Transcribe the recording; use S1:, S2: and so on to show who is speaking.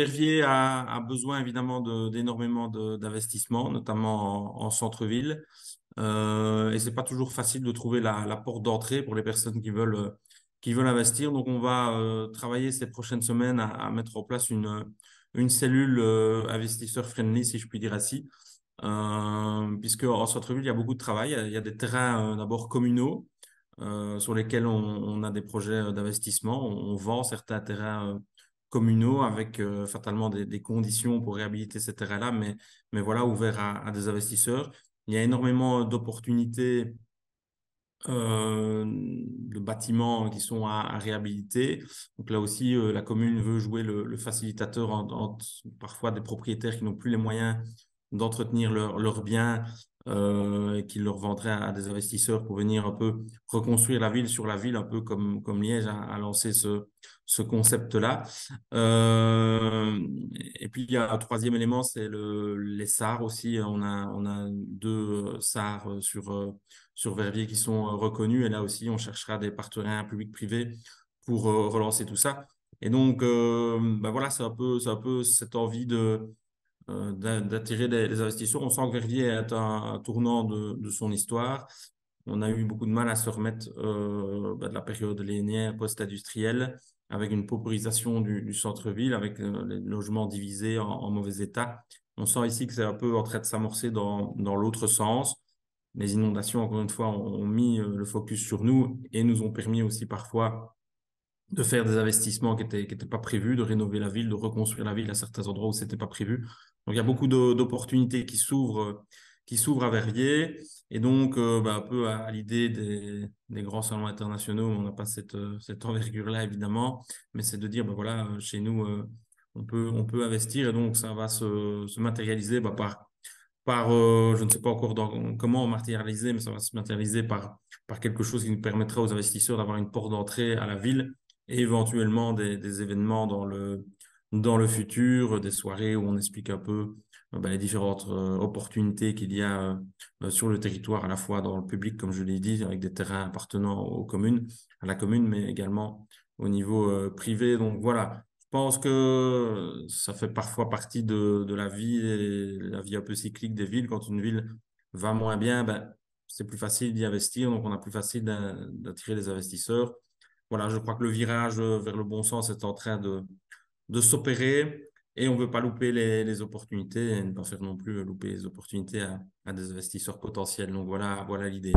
S1: Verviers a besoin évidemment d'énormément d'investissements, notamment en centre-ville. Et c'est pas toujours facile de trouver la porte d'entrée pour les personnes qui veulent investir. Donc, on va travailler ces prochaines semaines à mettre en place une cellule investisseur friendly, si je puis dire ainsi. Puisque en centre-ville, il y a beaucoup de travail. Il y a des terrains d'abord communaux sur lesquels on a des projets d'investissement. On vend certains terrains communaux avec fatalement des conditions pour réhabiliter ces terrains-là, mais voilà, ouverts à des investisseurs. Il y a énormément d'opportunités de bâtiments qui sont à réhabiliter. Donc là aussi, la commune veut jouer le facilitateur entre parfois des propriétaires qui n'ont plus les moyens d'entretenir leurs biens et qui leur vendraient à des investisseurs pour venir un peu reconstruire la ville sur la ville, un peu comme Liège a lancé ce concept-là. Et puis, il y a un troisième élément, c'est les SAR aussi. On a deux SAR sur Verviers qui sont reconnus. Et là aussi, on cherchera des partenariats publics-privés pour relancer tout ça. Et donc, ben voilà, c'est un peu cette envie d'attirer des investisseurs. On sent que Verviers est un tournant de son histoire. On a eu beaucoup de mal à se remettre ben de la période lénière post-industrielle avec une paupérisation du centre-ville, avec les logements divisés en mauvais état. On sent ici que c'est un peu en train de s'amorcer dans l'autre sens. Les inondations, encore une fois, ont mis le focus sur nous et nous ont permis aussi parfois de faire des investissements qui étaient pas prévus, de rénover la ville, de reconstruire la ville à certains endroits où c'était pas prévu. Donc, il y a beaucoup d'opportunités qui s'ouvrent à Verviers. Et donc, bah, un peu à l'idée des grands salons internationaux, on n'a pas cette envergure-là, évidemment, mais c'est de dire, bah, voilà, chez nous, on peut investir et donc ça va se matérialiser bah, je ne sais pas encore comment matérialiser, mais ça va se matérialiser par quelque chose qui nous permettra aux investisseurs d'avoir une porte d'entrée à la ville et éventuellement des événements dans le futur, des soirées où on explique un peu ben, les différentes opportunités qu'il y a sur le territoire, à la fois dans le public, comme je l'ai dit, avec des terrains appartenant aux communes, à la commune, mais également au niveau privé. Donc voilà, je pense que ça fait parfois partie de la vie, et la vie un peu cyclique des villes. Quand une ville va moins bien, ben, c'est plus facile d'y investir, donc on a plus facile d'attirer des investisseurs. Voilà, je crois que le virage vers le bon sens est en train de s'opérer et on ne veut pas louper les opportunités et ne pas faire non plus louper les opportunités à des investisseurs potentiels. Donc voilà l'idée.